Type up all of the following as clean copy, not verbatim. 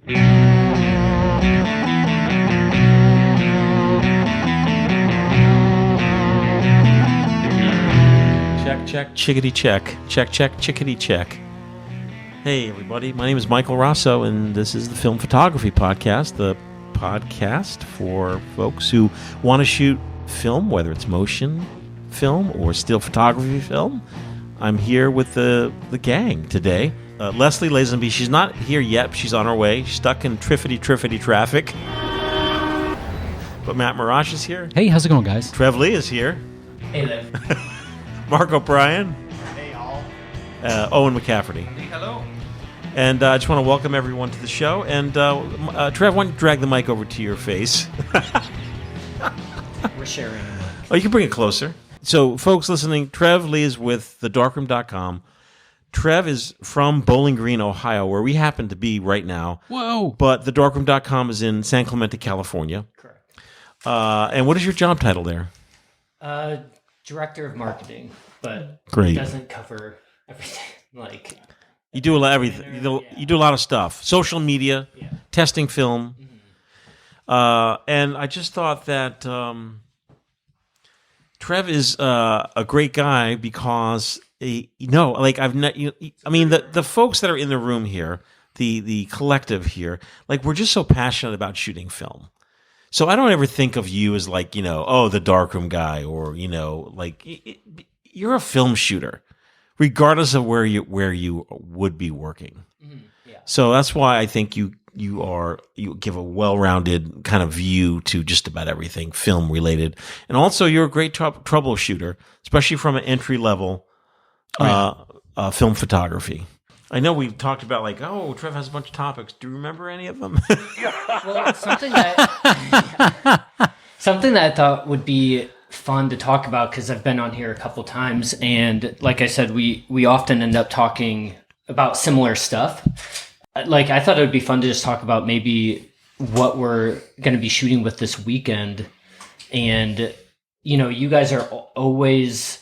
Check, chickadee check. Check, chickadee check. Hey, everybody. My name is Michael Rosso, and this is the Film Photography Podcast, the podcast for folks who want to shoot film, whether it's motion film or still photography film. I'm here with the gang today. Leslie Lazenby, she's not here yet, but she's on her way. She's stuck in triffity traffic. But Matt Marash is here. Hey, how's it going, guys? Trev Lee is here. Hey there. Mark O'Brien. Hey all. Owen McCafferty. Hey, hello. And I just want to welcome everyone to the show. And Trev, why don't you drag the mic over to your face? We're sharing a mic. Oh, you can bring it closer. So, folks listening, Trev Lee is with thedarkroom.com. Trev is from Bowling Green, Ohio, where we happen to be right now. Whoa. But thedarkroom.com is in San Clemente, California. Correct. And what is your job title there? Director of marketing, but Great. It doesn't cover everything. Like You do a lot everything. You do a lot of stuff. Social media, testing film. Mm-hmm. And I just thought that Trev is a great guy because the folks that are in the room here, the collective here, like we're just so passionate about shooting film. So I don't ever think of you as like, the darkroom guy, or you're a film shooter, regardless of where you would be working. Mm-hmm. Yeah. So that's why I think you give a well-rounded kind of view to just about everything film related, and also you're a great troubleshooter, especially from an entry level film photography. I know we've talked about Trev has a bunch of topics. Do you remember any of them? Well, something that I thought would be fun to talk about, because I've been on here a couple times, and like I said, we often end up talking about similar stuff. Like, I thought it would be fun to just talk about maybe what we're going to be shooting with this weekend. And, you guys are always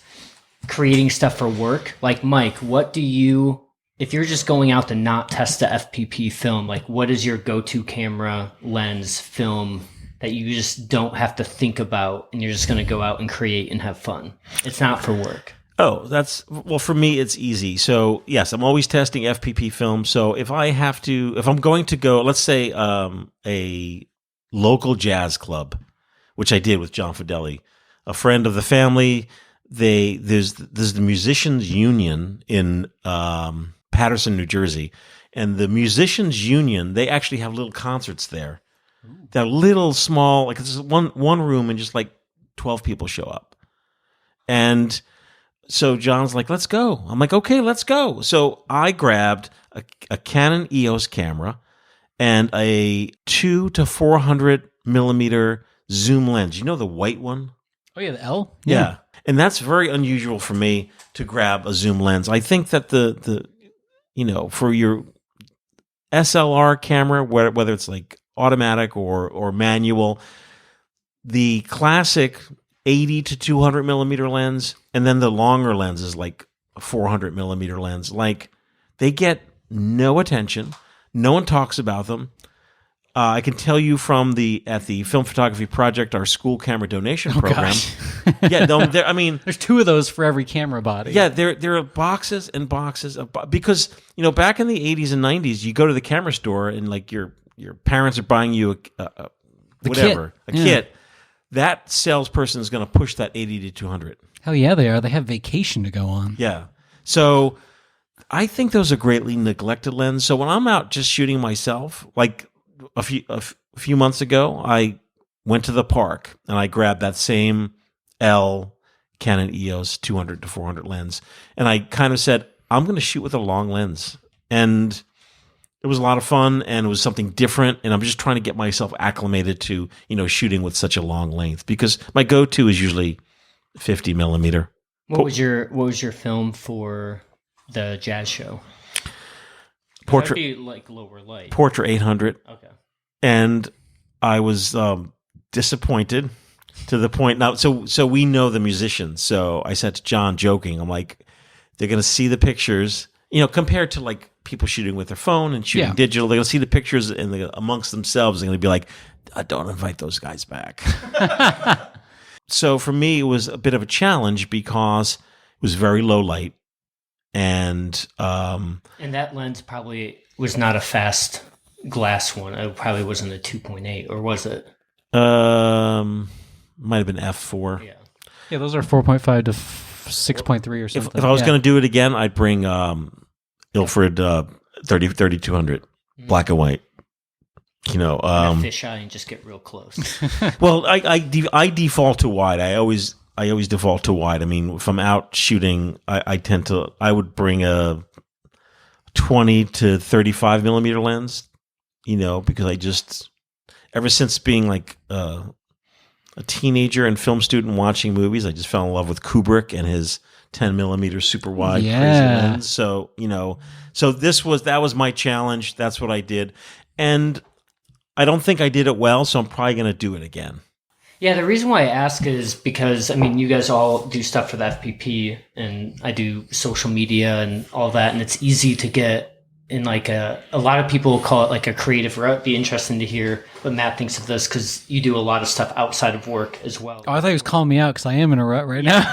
creating stuff for work. Like, Mike, what do you... If you're just going out to not test the FPP film, like what is your go-to camera, lens, film that you just don't have to think about and you're just going to go out and create and have fun? It's not for work. Oh, for me, it's easy. So yes, I'm always testing FPP film. So if I'm going to go, let's say a local jazz club, which I did with John Fideli, a friend of the family, there's the Musicians Union in, Patterson, New Jersey, and the Musicians Union, they actually have little concerts there. They're little small, like it's one room and just like 12 people show up. And so John's like, let's go. I'm like, okay, let's go. So I grabbed a Canon EOS camera and a 200 to 400 millimeter zoom lens. You know the white one? Oh yeah, the L? Yeah. And that's very unusual for me to grab a zoom lens. I think that for your SLR camera, whether it's like automatic or manual, the classic 80 to 200 millimeter lens, and then the longer lens is like a 400 millimeter lens. Like, they get no attention. No one talks about them. I can tell you at the Film Photography Project, our school camera donation program. There's two of those for every camera body. Yeah, there are boxes and boxes of because back in the 80s and 90s, you go to the camera store and like your parents are buying you a kit. That salesperson is going to push that 80 to 200. Hell yeah, they are. They have vacation to go on. Yeah, so I think those are greatly neglected lenses. So when I'm out just shooting myself, like a few months ago, I went to the park and I grabbed that same L Canon EOS 200 to 400 lens, and I kind of said, I'm going to shoot with a long lens. And it was a lot of fun, and it was something different, and I'm just trying to get myself acclimated to, shooting with such a long length, because my go-to is usually 50 millimeter. What was your film for the jazz show? Portrait, be like lower light. Portrait 800. Okay. And I was disappointed to the point now. So we know the musicians. So I said to John, joking, I'm like, they're going to see the pictures, compared to like people shooting with their phone and shooting Yeah. digital. They're going to see the pictures amongst themselves. They're going to be like, don't invite those guys back. So for me, it was a bit of a challenge because it was very low light. And that lens probably was not a fast glass one. It probably wasn't a 2.8, or was it? might have been f4. Yeah. Yeah, those are 4.5 to 6.3 or something. If I was going to do it again, I'd bring Ilford 3200 black and white. You know, A fisheye and just get real close. well, I default to wide. I always default to wide. I mean, if I'm out shooting, I would bring a 20 to 35 millimeter lens. You know, because I just ever since being like a teenager and film student watching movies, I just fell in love with Kubrick and his 10 millimeter super wide crazy lens. So, you know, that was my challenge. That's what I did. And I don't think I did it well, so I'm probably going to do it again. Yeah, the reason why I ask is because, I mean, you guys all do stuff for the FPP, and I do social media and all that, and it's easy to get in like a lot of people call it like a creative rut. It'd be interesting to hear what Matt thinks of this, because you do a lot of stuff outside of work as well. Oh, I thought he was calling me out because I am in a rut right now.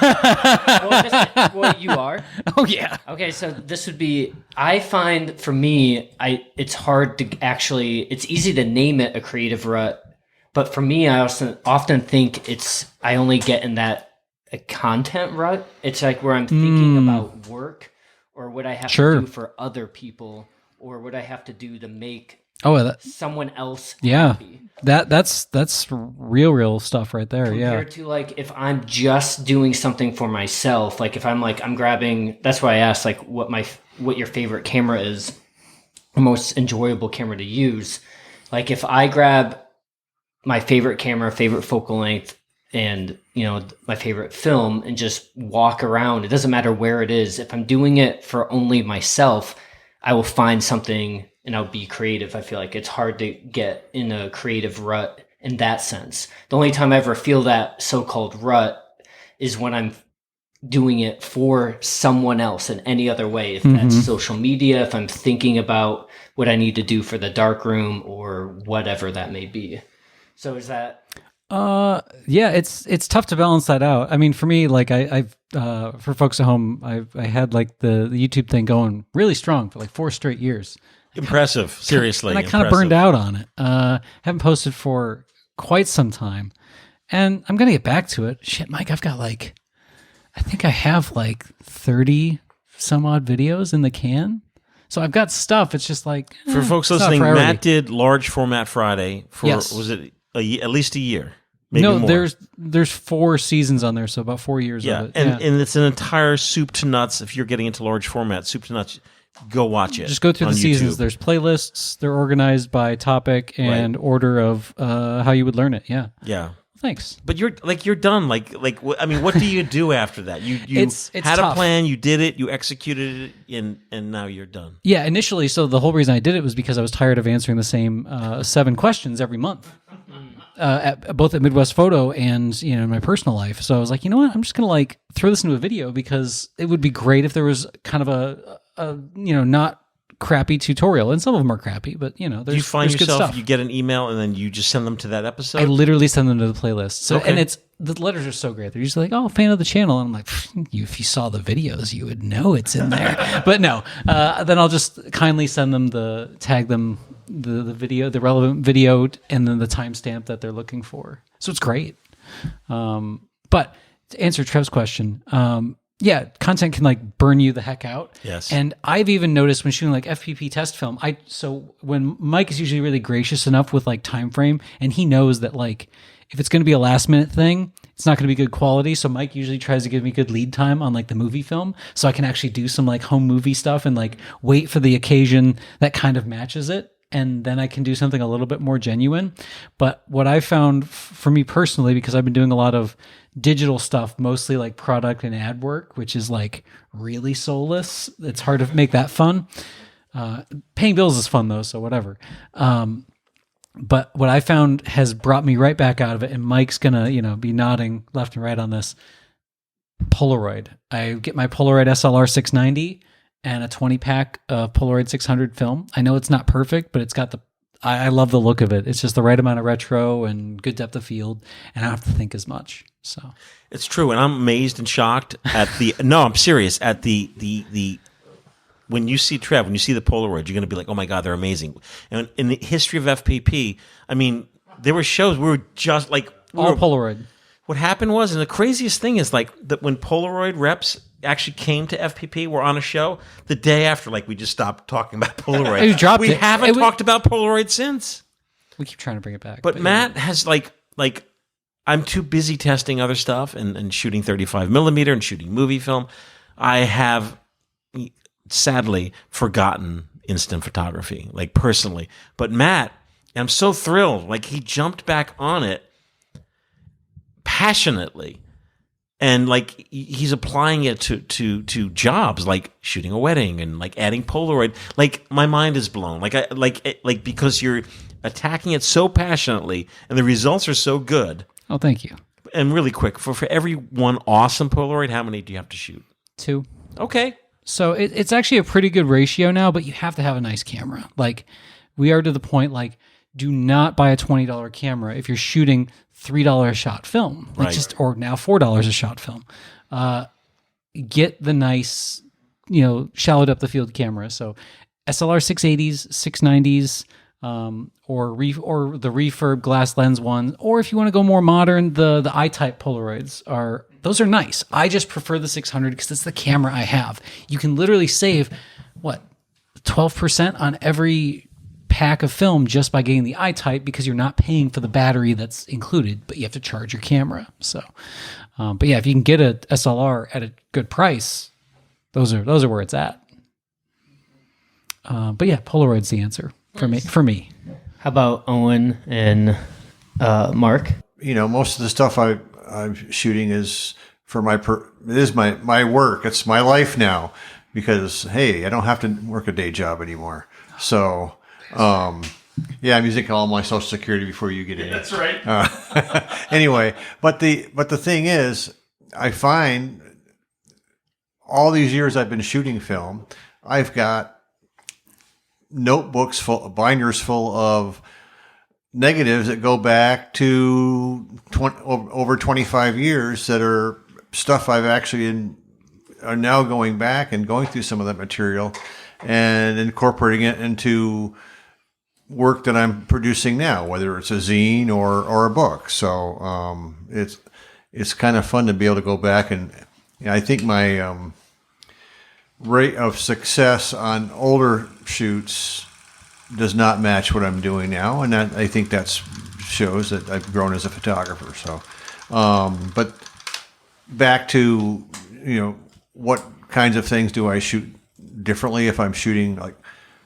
Well, you are. Oh, yeah. Okay, so this would be, I find for me, it's hard to actually, it's easy to name it a creative rut, but for me, I also often think I only get in that a content rut. It's like where I'm thinking about work, or what I have to do for other people, or what I have to do to make someone else happy. That's real stuff right there. Compared to like if I'm just doing something for myself, like if I'm grabbing, that's why I asked like what your favorite camera is, the most enjoyable camera to use. Like if I grab my favorite camera, favorite focal length, and my favorite film, and just walk around, it doesn't matter where it is. If I'm doing it for only myself, I will find something and I'll be creative. I feel like it's hard to get in a creative rut in that sense. The only time I ever feel that so-called rut is when I'm doing it for someone else in any other way. If that's social media, if I'm thinking about what I need to do for the darkroom or whatever that may be. So is that... yeah, it's tough to balance that out. I mean, for me, like I've for folks at home, I had like the YouTube thing going really strong for like 4 straight years. Impressive, seriously. And I kind of burned out on it. Haven't posted for quite some time, and I'm gonna get back to it. Shit, Mike, I think I have like 30 some odd videos in the can. So I've got stuff. It's just like for folks listening, Matt did Large Format Friday for was it at least a year? Maybe more. There's 4 seasons on there, so about 4 years of it. And it's an entire soup to nuts. If you're getting into large format, soup to nuts, go watch it. Just go through the seasons. YouTube. There's playlists. They're organized by topic and order of how you would learn it. Yeah. Yeah. Thanks. But you're done. I mean, what do you do after that? You it's had tough. a plan, you did it, you executed it, and now you're done. Yeah, initially, so the whole reason I did it was because I was tired of answering the same 7 questions every month, both at Midwest Photo and in my personal life. So I was like, you know what? I'm just gonna like throw this into a video because it would be great if there was kind of a not crappy tutorial, and some of them are crappy, but there's, do you find there's good yourself stuff. you get an email and then you just send them to that episode? I literally send them to the playlist. So Okay. and it's the letters are so great. They're usually like, "Oh, fan of the channel," and I'm like, "If you saw the videos, you would know it's in there." But no, then I'll just kindly send them tag them the video, the relevant video, and then the timestamp that they're looking for. So it's great. But to answer Trev's question, yeah, content can like burn you the heck out. Yes. And I've even noticed when shooting like FPP test film, so when Mike is usually really gracious enough with like time frame, and he knows that like if it's going to be a last minute thing, it's not going to be good quality. So Mike usually tries to give me good lead time on like the movie film, so I can actually do some like home movie stuff and like wait for the occasion that kind of matches it. And then I can do something a little bit more genuine. But what I found for me personally, because I've been doing a lot of digital stuff, mostly like product and ad work, which is like really soulless. It's hard to make that fun. Paying bills is fun though, so whatever. But what I found has brought me right back out of it, and Mike's gonna, be nodding left and right on this. Polaroid. I get my Polaroid SLR 690, and a 20 pack of Polaroid 600 film. I know it's not perfect, but it's got I love the look of it. It's just the right amount of retro and good depth of field, and I don't have to think as much. So It's true, and I'm amazed and shocked at the. No, I'm serious. At the when you see Trev, when you see the Polaroid, you're going to be like, "Oh my God, they're amazing." And in the history of FPP, I mean, there were shows we were just like all Polaroid. What happened was, and the craziest thing is like that when Polaroid reps actually came to FPP, we're on a show the day after, like we just stopped talking about Polaroid. You dropped we it. haven't talked about Polaroid since. We keep trying to bring it back, But Matt has like I'm too busy testing other stuff and shooting 35 millimeter and shooting movie film. I have sadly forgotten instant photography, like personally. But Matt, I'm so thrilled. Like he jumped back on it passionately, and like he's applying it to jobs like shooting a wedding and like adding Polaroid. Like my mind is blown. Like because you're attacking it so passionately and the results are so good. Oh, thank you. And really quick, for every one awesome Polaroid, how many do you have to shoot? 2. Okay. So it's actually a pretty good ratio now, but you have to have a nice camera. Like we are to the point, like, do not buy a $20 camera if you're shooting $3 a shot film, like Right. or now $4 a shot film. Get the nice, shallow depth of field camera. So SLR 680s, 690s, or the refurb glass lens one, or if you want to go more modern, the I-type Polaroids those are nice. I just prefer the 600 because it's the camera I have. You can literally save 12% on every pack of film just by getting the I-type because you're not paying for the battery that's included, but you have to charge your camera. So, but yeah, if you can get a SLR at a good price, those are where it's at. But yeah, Polaroid's the answer for me. How about Owen and Mark? Most of the stuff I'm shooting is for it is my work. It's my life now because, hey, I don't have to work a day job anymore. So, I'm using all my Social Security before you get in. That's right. Anyway, but the thing is, I find all these years I've been shooting film, I've got notebooks binders full of negatives that go back to over 25 years that are stuff I've actually are now going back and going through some of that material and incorporating it into work that I'm producing now, whether it's a zine or a book. So it's kind of fun to be able to go back and I think my rate of success on older shoots does not match what I'm doing now, and I think that shows that I've grown as a photographer. So, but back to what kinds of things do I shoot differently if I'm shooting, like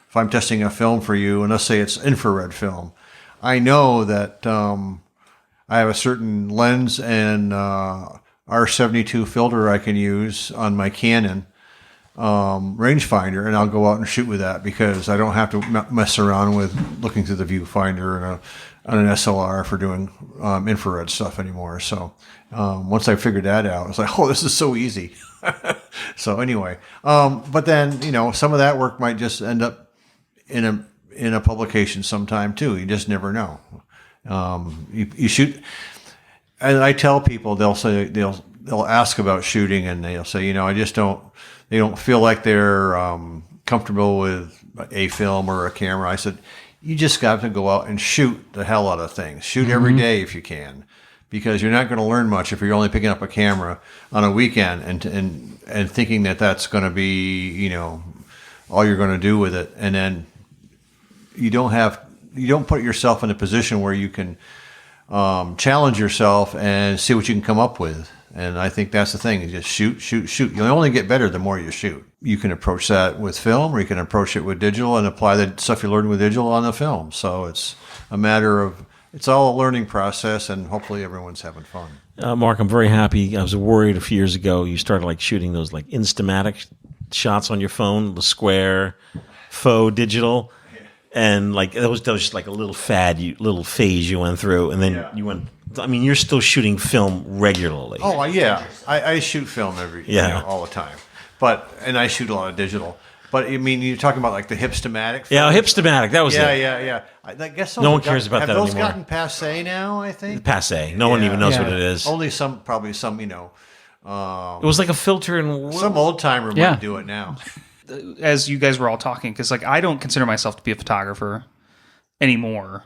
if I'm testing a film for you, and let's say it's infrared film, I know that I have a certain lens and R72 filter I can use on my Canon rangefinder, and I'll go out and shoot with that because I don't have to mess around with looking through the viewfinder on an SLR for doing infrared stuff anymore. So once I figured that out, I was like, oh, this is so easy. So anyway, but then some of that work might just end up in a publication sometime too. You just never know. You shoot, and I tell people, they'll say they'll ask about shooting, and they'll say, they don't feel like they're comfortable with a film or a camera. I said, you just got to go out and shoot the hell out of things. Shoot every day if you can, because you're not going to learn much if you're only picking up a camera on a weekend and thinking that that's going to be all you're going to do with it, and then you don't put yourself in a position where you can challenge yourself and see what you can come up with. And I think that's the thing, is just shoot. You'll only get better the more you shoot. You can approach that with film, or you can approach it with digital and apply the stuff you learned with digital on the film. So it's a matter of, it's all a learning process, and hopefully everyone's having fun. Mark, I'm very happy. I was worried a few years ago you started like shooting those like Instamatic shots on your phone, the square, faux digital. And like that was just like a little little phase you went through, and then you went. I mean, you're still shooting film regularly. Oh yeah, I shoot film all the time, and I shoot a lot of digital. But I mean, you're talking about like the Hipstamatic. Yeah, phones? Hipstamatic. That was Yeah, it. yeah. I guess those No one have cares about have that those anymore. gotten passe now? I think Passe. No one Yeah. even knows Yeah. what it is. only probably some, It was like a filter and some old timer Yeah. might do it now. As you guys were all talking, because like I don't consider myself to be a photographer anymore.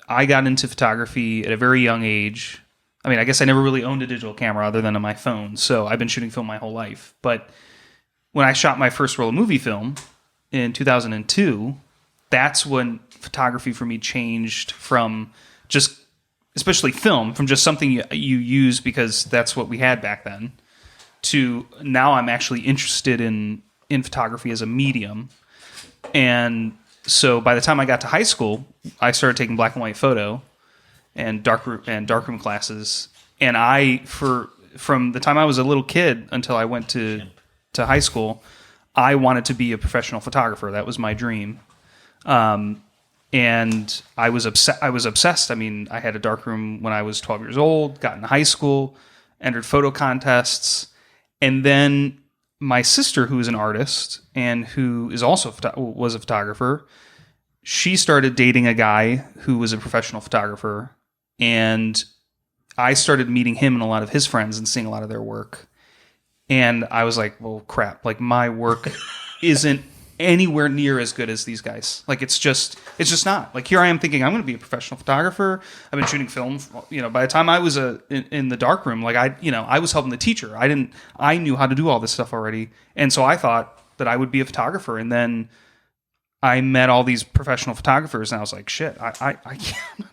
I got into photography at a very young age. I mean, I guess I never really owned a digital camera other than on my phone, so I've been shooting film my whole life. But when I shot my first roll of movie film in 2002, that's when photography for me changed from just, especially film, from just something you use because that's what we had back then, to now I'm actually interested in photography as a medium. And so by the time I got to high school, I started taking black and white photo and darkroom classes. And from the time I was a little kid until I went to high school, I wanted to be a professional photographer. That was my dream. And I was obsessed. I mean, I had a darkroom when I was 12 years old, got into high school, entered photo contests, and then my sister, who is an artist and who is also was a photographer, she started dating a guy who was a professional photographer, and I started meeting him and a lot of his friends and seeing a lot of their work. And I was like, well, crap, like my work isn't anywhere near as good as these guys. Like it's just not. Like here I am thinking I'm going to be a professional photographer. I've been shooting film, by the time I was in the darkroom, like I was helping the teacher. I knew how to do all this stuff already. And so I thought that I would be a photographer. And then I met all these professional photographers and I was like, shit, I can't, I'm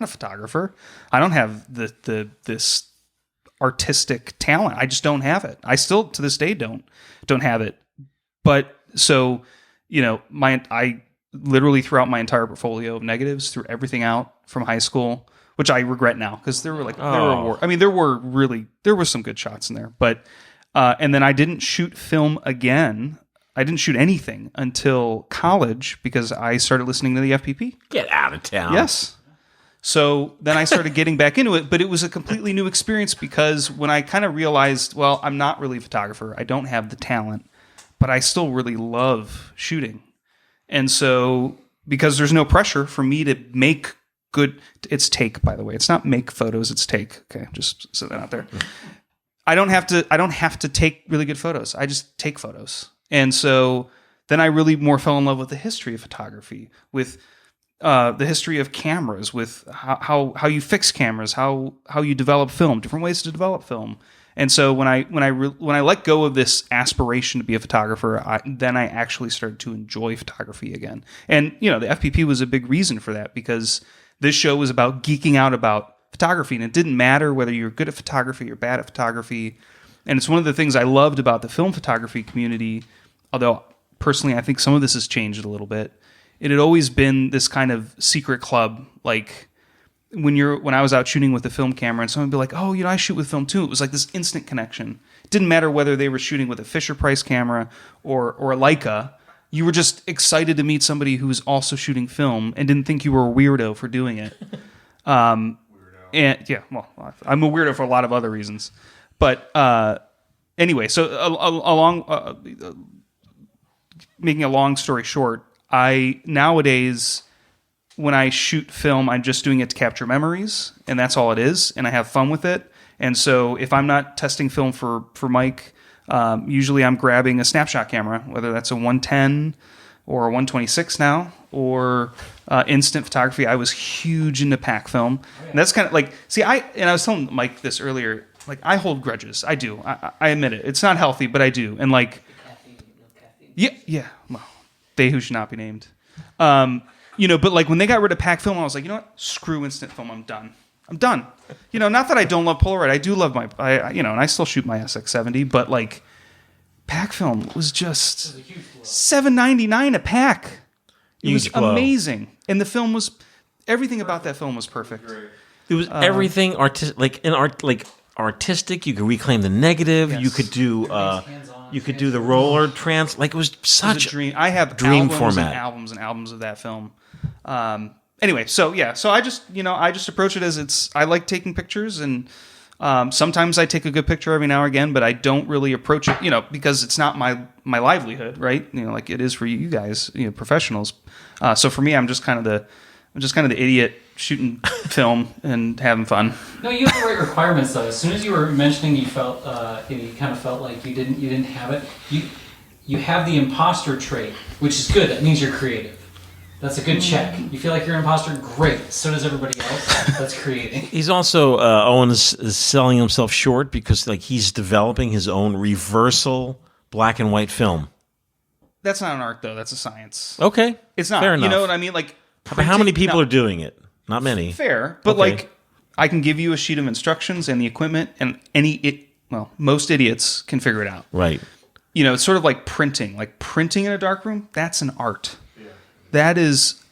not a photographer. I don't have this artistic talent. I just don't have it. I still to this day don't have it. But so, I literally threw out my entire portfolio of negatives, threw everything out from high school, which I regret now because there were there were some good shots in there, but and then I didn't shoot film again. I didn't shoot anything until college because I started listening to the FPP. Get out of town. Yes. So then I started getting back into it, but it was a completely new experience because when I kind of realized, well, I'm not really a photographer. I don't have the talent, but I still really love shooting. And so because there's no pressure for me to make it's take, by the way. It's not make photos, it's take. Okay, just set that out there. I don't have to take really good photos. I just take photos. And so then I really more fell in love with the history of photography, with the history of cameras, with how you fix cameras, how you develop film, different ways to develop film. And so when I let go of this aspiration to be a photographer, then I actually started to enjoy photography again. And the FPP was a big reason for that because this show was about geeking out about photography, and it didn't matter whether you're good at photography or bad at photography. And it's one of the things I loved about the film photography community, although personally I think some of this has changed a little bit. It had always been this kind of secret club, like when I was out shooting with the film camera and someone would be like, oh, I shoot with film too. It was like this instant connection. It didn't matter whether they were shooting with a Fisher-Price camera or a Leica. You were just excited to meet somebody who was also shooting film and didn't think you were a weirdo for doing it. And yeah, well, I'm a weirdo for a lot of other reasons. But anyway, so making a long story short, I nowadays, when I shoot film, I'm just doing it to capture memories, and that's all it is, and I have fun with it. And so if I'm not testing film for Mike, usually I'm grabbing a snapshot camera, whether that's a 110 or a 126 now, or instant photography. I was huge into pack film. And that's kind of like, I was telling Mike this earlier, like I hold grudges. I do. I admit it. It's not healthy, but I do. And like, yeah. Well, they who should not be named. But like when they got rid of pack film, I was like, you know what? Screw instant film. I'm done. Not that I don't love Polaroid. I do love and I still shoot my SX70, but like pack film was just $7.99 a pack. It was amazing. And the film was, everything about that film was perfect. It was everything artistic. You could reclaim the negative. Yes. You could do the roller trans. Like it was such a dream. I have dream albums format. and albums and albums of that film. Anyway, so I just approach it as I like taking pictures, and Sometimes I take a good picture every now and again, but I don't really approach it, because it's not my livelihood, right? Like it is for you guys, professionals. So for me, I'm just kind of the idiot shooting film and having fun. No, you have the right requirements though. As soon as you were mentioning you felt, you kind of felt like you didn't have it. You have the imposter trait, which is good. That means you're creative. That's a good check. You feel like you're an imposter? Great. So does everybody else. That's creating. He's also Owen is selling himself short because like he's developing his own reversal black and white film. That's not an art though. That's a science. Okay, It's not. Fair You enough. know what I mean? Like, But how many people no, are doing it? Not many. Fair, but Okay. like, I can give you a sheet of instructions and the equipment, and most idiots can figure it out. Right. It's sort of like printing. Like printing in a darkroom, that's an art. That is,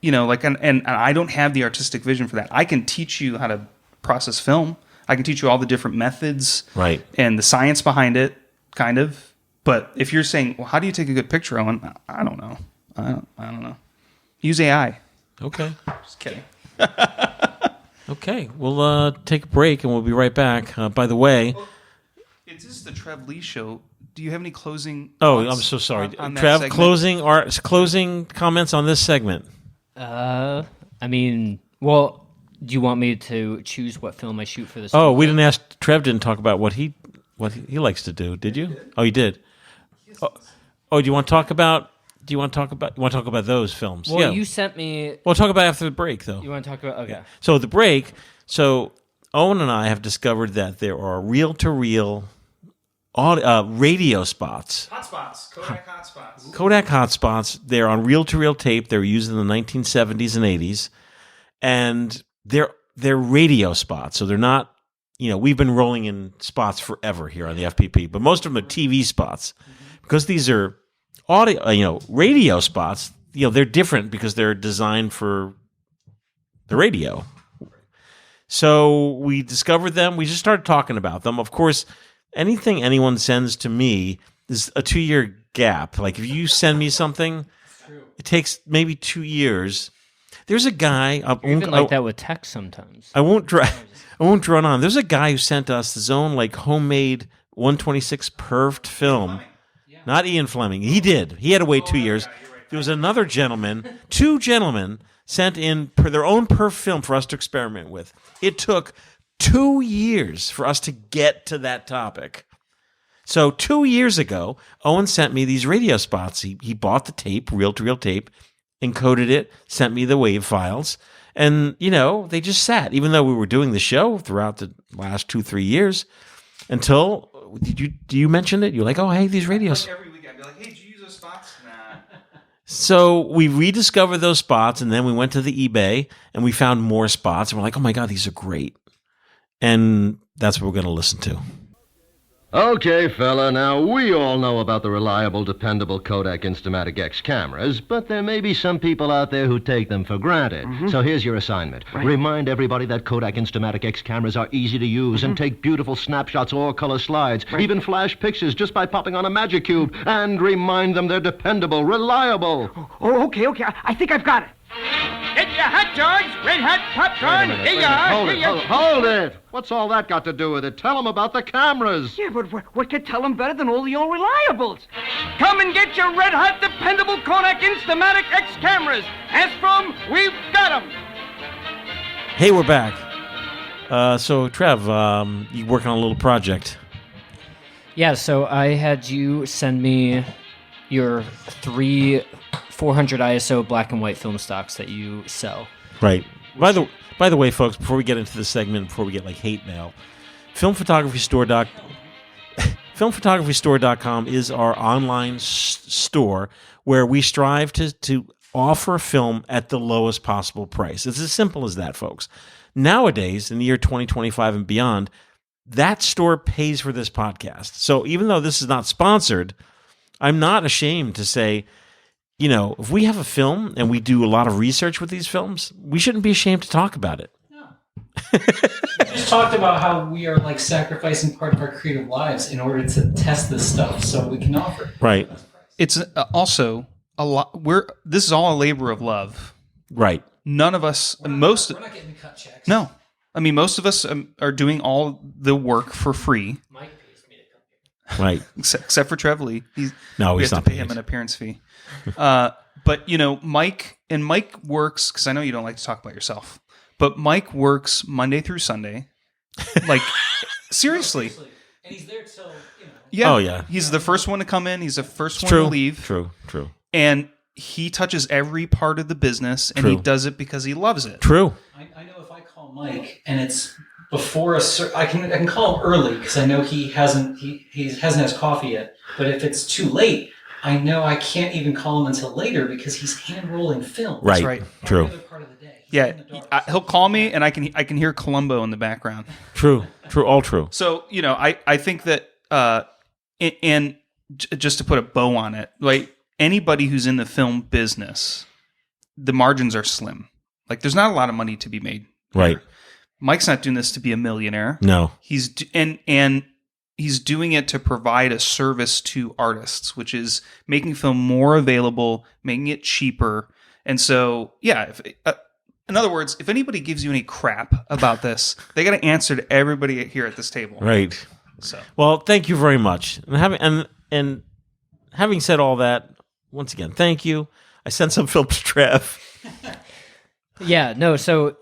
and I don't have the artistic vision for that. I can teach you how to process film. I can teach you all the different methods, Right. and the science behind it, kind of. But if you're saying, well, how do you take a good picture, Owen? I don't know. I don't know. Use AI. Okay. Just kidding. Okay. We'll take a break and we'll be right back. By the way, Is this the Trev Lee show? Do you have any closing? oh, thoughts I'm so sorry. on that Trev, segment? closing comments on this segment. I mean, well, do you want me to choose what film I shoot for this? Oh, we didn't ask. Trev didn't talk about what he likes to do. Did you? Oh, you did. Oh, do you want to talk about? You want to talk about those films? Well, yeah. you sent me. We'll talk about it after the break, though. You want to talk about? Okay. So the break. So Owen and I have discovered that there are reel-to-reel radio spots. Hotspots. Kodak hotspots. Kodak hotspots. They're on reel-to-reel tape. They were used in the 1970s and 80s, and they're radio spots. So they're not. We've been rolling in spots forever here on the FPP, but most of them are TV spots because these are audio. Radio spots. They're different because they're designed for the radio. So we discovered them. We just started talking about them. Of course, anything anyone sends to me is a 2-year gap. Like if you send me something, it takes maybe 2 years. There's a guy. You're even like that with text sometimes. I won't drone on. There's a guy who sent us his own like homemade 126 perved film. Not Ian Fleming. He did. He had to wait 2 years. There was another gentleman. 2 gentlemen sent in their own perf film for us to experiment with. It took 2 years for us to get to that topic. So 2 years ago, Owen sent me these radio spots. He bought the tape, reel-to-reel tape, encoded it, sent me the WAV files, and they just sat. Even though we were doing the show throughout the last 2-3 years, until you mentioned it? You're like, oh hey, these radios. Like every week I'd be like, hey, did you use those spots? Nah. So we rediscovered those spots, and then we went to the eBay and we found more spots, and we're like, oh my god, these are great, and that's what we're going to listen to. Okay, fella, now we all know about the reliable, dependable Kodak Instamatic X cameras, but there may be some people out there who take them for granted. So here's your assignment. Remind everybody that Kodak Instamatic X cameras are easy to use and take beautiful snapshots or color slides, even flash pictures just by popping on a magic cube, and remind them they're dependable, reliable. Oh, okay. I think I've got it. Get your hat, George. Red hat, popcorn. Here you are. Hold it! What's all that got to do with it? Tell them about the cameras. Yeah, but what could tell them better than all the old reliables? Come and get your red hot, dependable Kodak Instamatic X cameras. Ask from, we've got them. Hey, we're back. So Trev, you working on a little project? Yeah, so I had you send me your 3 400 ISO black and white film stocks that you sell. Right. By the way, folks, before we get into the segment, before we get like hate mail, filmphotographystore.com is our online store where we strive to offer film at the lowest possible price. It's as simple as that, folks. Nowadays, in the year 2025 and beyond, that store pays for this podcast. So even though this is not sponsored, I'm not ashamed to say, if we have a film and we do a lot of research with these films, we shouldn't be ashamed to talk about it. We just talked about how we are like sacrificing part of our creative lives in order to test this stuff so we can offer. Right. It's also a lot. This is all a labor of love. Right. None of us, We're not getting the cut checks. No. I mean, most of us are doing all the work for free, Mike pays me to come here. Right. except for Trev Lee. We He's have not to pay paying him an us. appearance fee. But Mike works, because I know you don't like to talk about yourself, but Mike works Monday through Sunday. Like, seriously. And he's there till, Yeah. Oh, yeah. He's the first one to come in. He's the first one True. to leave. True. And he touches every part of the business, and he True. does it because he loves it. True. I know if I call Mike and it's before I can call him early because I know he hasn't had his coffee yet. But if it's too late, I know I can't even call him until later because he's hand rolling film. Right. right. True. Every other part of the day. He's Yeah, in the dark. he'll call me, and I can hear Columbo in the background. True. All true. So I think that just to put a bow on it, like anybody who's in the film business, the margins are slim. Like there's not a lot of money to be made. Right. Mike's not doing this to be a millionaire. No. He's he's doing it to provide a service to artists, which is making film more available, making it cheaper. And so, yeah, in other words, if anybody gives you any crap about this, they got to answer to everybody here at this table. Right. So, Well, thank you very much. And having said all that, once again, thank you. I sent some films to Trev. Yeah, no, so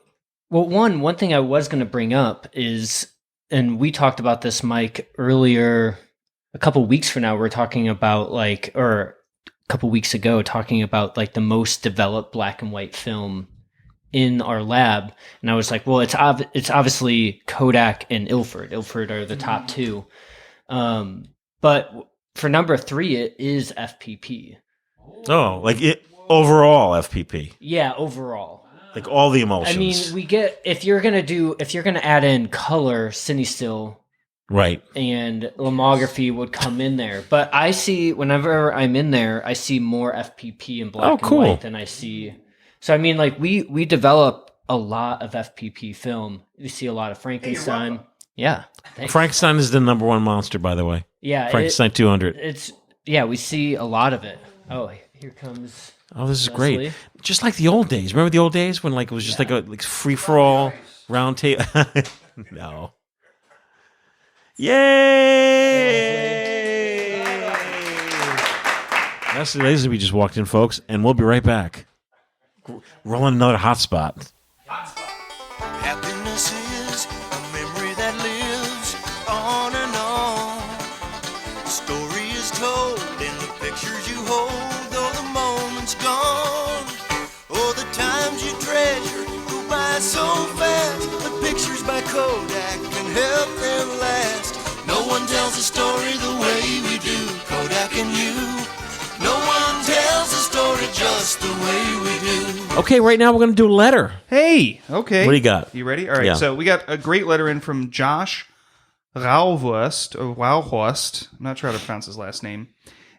well one thing I was going to bring up is, and we talked about this, Mike, earlier a couple weeks from now, we're talking about or a couple weeks ago talking about like the most developed black and white film in our lab, and I was like, well, it's obviously Kodak and Ilford. Ilford are the top two, but for number 3, it is FPP. Oh, like it overall FPP. Yeah, overall. Like all the emotions. I mean, we get if you're gonna add in color, CineStill right. and Lomography would come in there, but I see whenever I'm in there, I see more FPP and black cool. and white than I see. So I mean, like we develop a lot of FPP film. You see a lot of Frankenstein. Yeah, thanks. Frankenstein is the number one monster, by the way. Yeah, Frankenstein 200. we see a lot of it. Oh, here comes. Oh, this is Leslie. great. Just like the old days. Remember the old days when like it was just like a free for all round table? No. Yay! That's the laser we just walked in, folks, and we'll be right back. Rolling another hotspot. Happiness is a memory that lives on and on. The story is told in the pictures you hold, though the moment's gone. Oh, the times you treasure go by so fast, but pictures by Kodak can help them last. No one tells a story the way we do, Kodak and you. No one tells a story just the way we do. Okay, right now we're going to do a letter. hey, okay. What do you got? You ready? All right. Yeah. So we got a great letter in from Josh Rauhorst, or Rauhorst. I'm not sure how to pronounce his last name.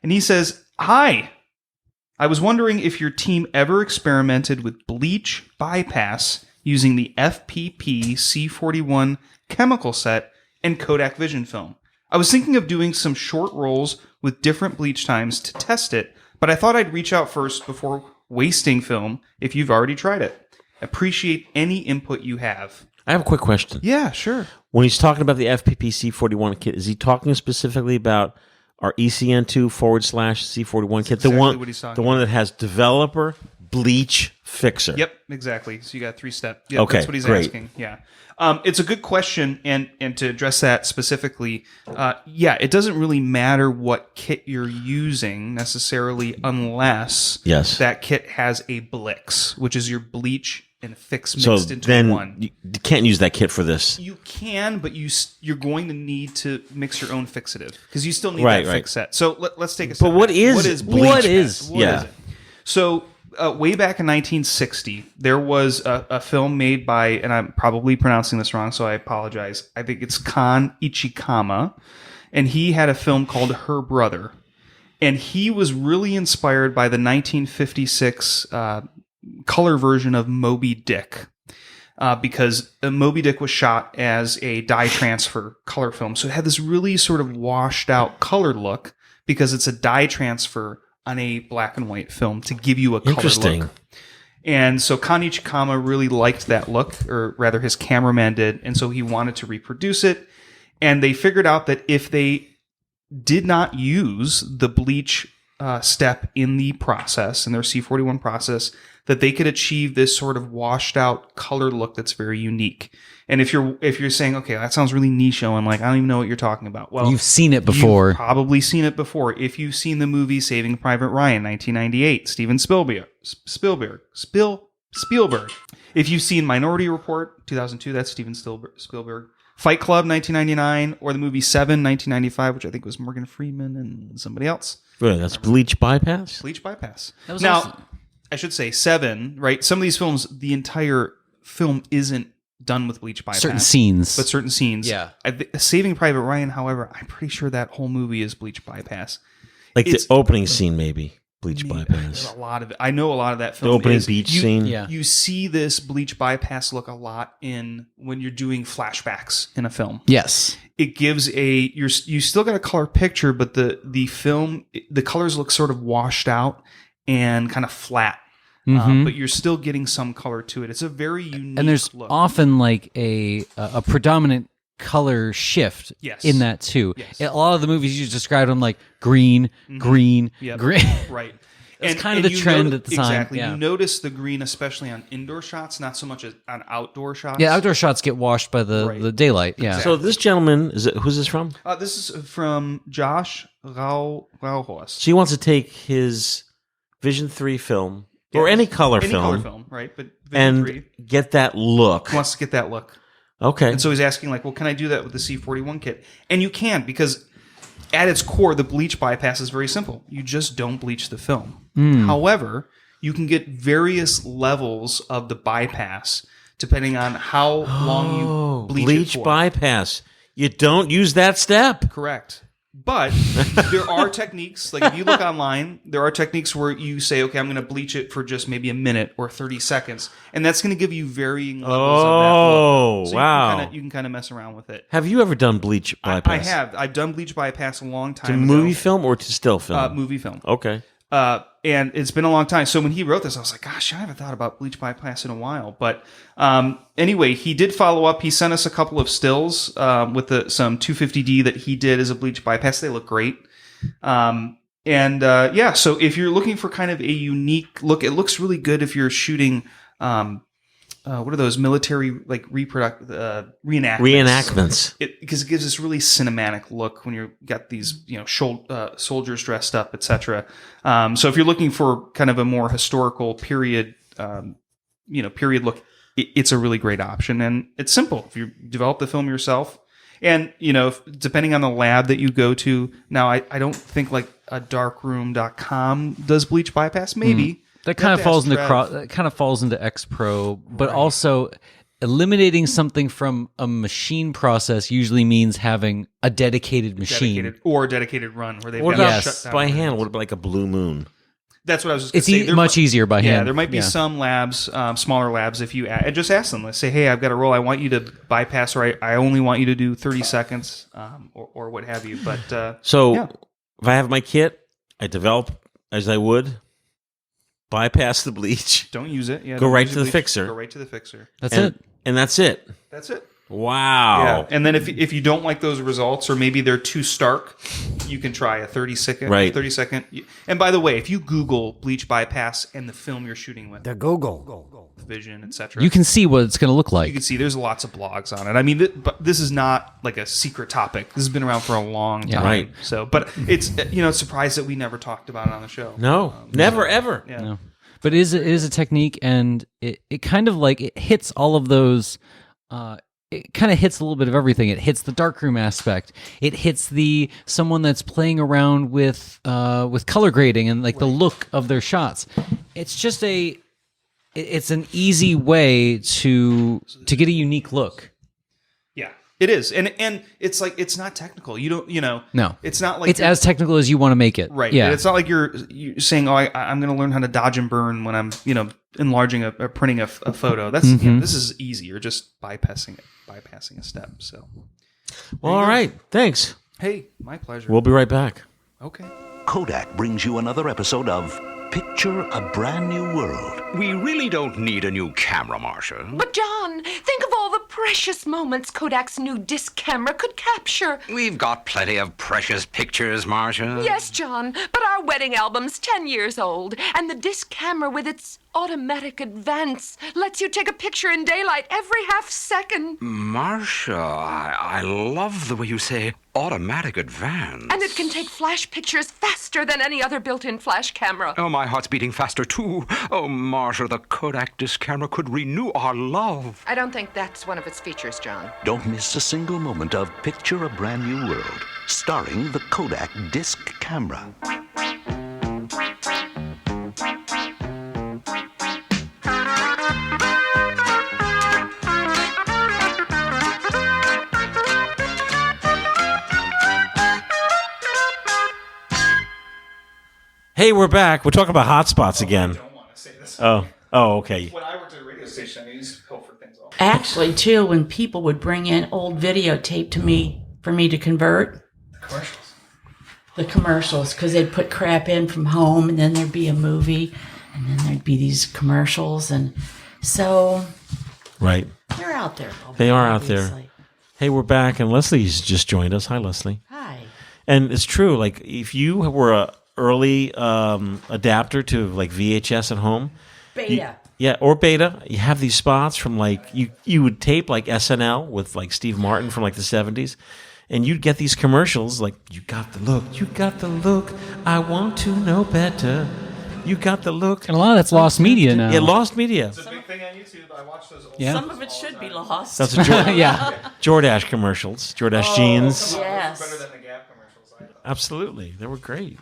And he says, "Hi. I was wondering if your team ever experimented with bleach bypass using the FPP C41 chemical set and Kodak Vision film. I was thinking of doing some short rolls with different bleach times to test it, but I thought I'd reach out first before wasting film if you've already tried it. Appreciate any input you have." I have a quick question. Yeah, sure. When he's talking about the FPP C41 kit, is he talking specifically about our ECN2 /C41 kit? exactly one, what he's talking the one that has developer, bleach, fixer. Yep, exactly. So you got 3 steps. Yep, Okay, that's what he's great. asking. Yeah. It's a good question, and to address that specifically, it doesn't really matter what kit you're using necessarily unless Yes. that kit has a Blix, which is your bleach and fix So mixed into then one. you can't use that kit for this. You can, but you're going to need to mix your own fixative because you still need Right, that right. fix set. So let's take a step But what back. is bleach? bleach? Matt? What Yeah. is it? So way back in 1960, there was a film made by, and I'm probably pronouncing this wrong, so I apologize. I think it's Kan Ichikama, and he had a film called Her Brother. And he was really inspired by the 1956 color version of Moby Dick. Because Moby Dick was shot as a dye transfer color film. So it had this really sort of washed out color look because it's a dye transfer on a black and white film to give you a color Interesting. look. And so Kan Ichikama really liked that look, or rather his cameraman did, and so he wanted to reproduce it. And they figured out that if they did not use the bleach step in the process, in their C41 process, that they could achieve this sort of washed out color look that's very unique. And if you're saying, okay, that sounds really niche, and like I don't even know what you're talking about. Well, You've seen it before. You've probably seen it before. If you've seen the movie Saving Private Ryan, 1998, Steven Spielberg. If you've seen Minority Report, 2002, that's Steven Spielberg. Fight Club, 1999, or the movie Seven, 1995, which I think was Morgan Freeman and somebody else. Really, that's Bleach Bypass? Bleach Bypass. was Now, also- I should say Seven, right? Some of these films, the entire film isn't done with bleach bypass. Certain scenes. But certain scenes. Yeah. Saving Private Ryan, however, I'm pretty sure that whole movie is bleach bypass. Like It's- the opening scene, maybe. Bleach There's Bypass. a lot of it. I know a lot of that The film. opening is- beach you- scene. Yeah. You see this bleach bypass look a lot in when you're doing flashbacks in a film. Yes. It gives you still got a color picture, but the film, the colors look sort of washed out and kind of flat. But you're still getting some color to it. It's a very unique And there's look. often like a predominant color shift Yes. in that too. Yes. A lot of the movies you described them like green, green, Yep. green. Right. That's kind of the you trend at the time, Exactly. yeah. You notice the green, especially on indoor shots, not so much as on outdoor shots. Yeah, outdoor shots get washed by the Right. daylight. Yeah. So this gentleman, who's this from? This is from Josh Rauhorst. So he wants to take his Vision 3 film, or any color Any film, color film, right? But Vision and 3 get that look. wants to get that look. Okay. And so he's asking, like, well, can I do that with the C41 kit? And you can, because at its core, the bleach bypass is very simple. You just don't bleach the film. However, you can get various levels of the bypass depending on how long you bleach it for. bypass. You don't use that step. Correct. But there are techniques, like if you look online, there are techniques where you say, okay, I'm going to bleach it for just maybe a minute or 30 seconds. And that's going to give you varying levels of that Oh, look. So wow. You can kind of mess around with it. Have you ever done bleach bypass? I have. I've done bleach bypass a long To time ago. movie film or to still film? Movie film. Okay. And it's been a long time. So when he wrote this, I was like, gosh, I haven't thought about bleach bypass in a while. But anyway, he did follow up. He sent us a couple of stills with some 250D that he did as a bleach bypass. They look great. Yeah, so if you're looking for kind of a unique look, it looks really good if you're shooting, what are those military like reenactments? Reenactments. Because it gives this really cinematic look when you've got these, soldiers dressed up, etc. So if you're looking for kind of a more historical period, period look, it's a really great option, and it's simple. If you develop the film yourself, and depending on the lab that you go to, now I don't think like a darkroom.com does bleach bypass. Maybe That kind of falls into Trev. that kind of falls into X Pro, but also eliminating something from a machine process usually means having a dedicated machine. dedicated run where they've What got about Yes. shut down by runs. hand? What about like a Blue Moon? That's what I was just It's going to say. much easier by hand. Yeah, there might be Yeah. some labs, smaller labs. If you and just ask them, let's say, hey, I've got a roll. I want you to bypass, or I only want you to do 30 seconds, or what have you. But So yeah. if I have my kit, I develop as I would, bypass the bleach, don't use it. Yeah, Go don't right use to the bleach. fixer. Go right to the fixer. That's and, it. and that's it. That's it. Wow. Yeah. And then if you don't like those results, or maybe they're too stark, you can try a 30-second. Right. 30-second. And by the way, if you Google bleach bypass and the film you're shooting with, The Google. Vision, etc., You can see what it's going to look like. you can see there's lots of blogs on it. I mean, but this is not like a secret topic. This has been around for a long time. Yeah. Right. So, but it's it's surprised that we never talked about it on the show. No, never, ever. Yeah. No. But it is a technique, and it kind of like it hits all of those. It kind of hits a little bit of everything. It hits the darkroom aspect. It hits the someone that's playing around with color grading and like the look of their shots. It's just it's an easy way to get a unique look. Yeah, it is, and it's like it's not technical. You don't, No, it's not like it's as technical as you want to make it. right. Yeah. It's not like you're saying, oh, I'm going to learn how to dodge and burn when I'm enlarging or printing a photo. That's this is easy. You're just bypassing a step. So, Well, all right. Thanks. hey, my pleasure. We'll be right back. Okay. Kodak brings you another episode of picture a brand new world. We really don't need a new camera, Marcia. But John, think of all the precious moments Kodak's new disc camera could capture. We've got plenty of precious pictures, Marcia. Yes, John, but our wedding album's 10 years old, and the disc camera with its automatic advance lets you take a picture in daylight every half second. Marcia, I love the way you say automatic advance. And it can take flash pictures faster than any other built-in flash camera. Oh, my heart's beating faster, too. Oh, Marcia, the Kodak disc camera could renew our love. I don't think that's one of its features, John. Don't miss a single moment of Picture a Brand New World, starring the Kodak disc camera. Hey, we're back. We're talking about hotspots again. I don't want to say this. Oh, okay. When I worked at a radio station, I used to pilfer things off. Actually, too, when people would bring in old videotape to me for me to convert. The commercials, because they'd put crap in from home, and then there'd be a movie, and then there'd be these commercials, and so Right. they're out there. They are out there. obviously. Hey, we're back, and Leslie's just joined us. Hi, Leslie. Hi. And it's true. Like, if you were a early adapter to like VHS at home, Beta. yeah, or beta, you have these spots from like you would tape like SNL with like Steve Martin from like the 70s, and you'd get these commercials like, you got the look, I want to know better, you got the look. And a lot of that's lost media now. Yeah, lost media. It's a big thing on YouTube. I watch those old Yeah. Some of it should be lost. That's a Jordache commercials, Jordache jeans. Yes. Better than the Gap commercials, I thought. Absolutely, they were great.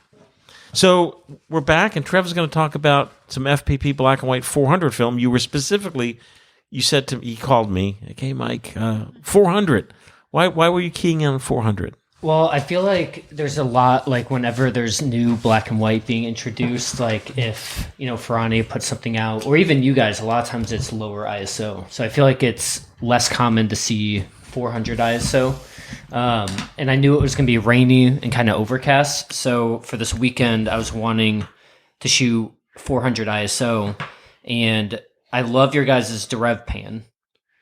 So we're back, and Trevor's going to talk about some FPP black and white 400 film. You said to me, he called me, okay, Mike, 400. Why were you keying on 400? Well, I feel like there's a lot, like whenever there's new black and white being introduced, like if, Ferrani puts something out, or even you guys, a lot of times it's lower ISO. So I feel like it's less common to see 400 ISO. And I knew it was going to be rainy and kind of overcast. So for this weekend, I was wanting to shoot 400 ISO. And I love your guys' Derev pan.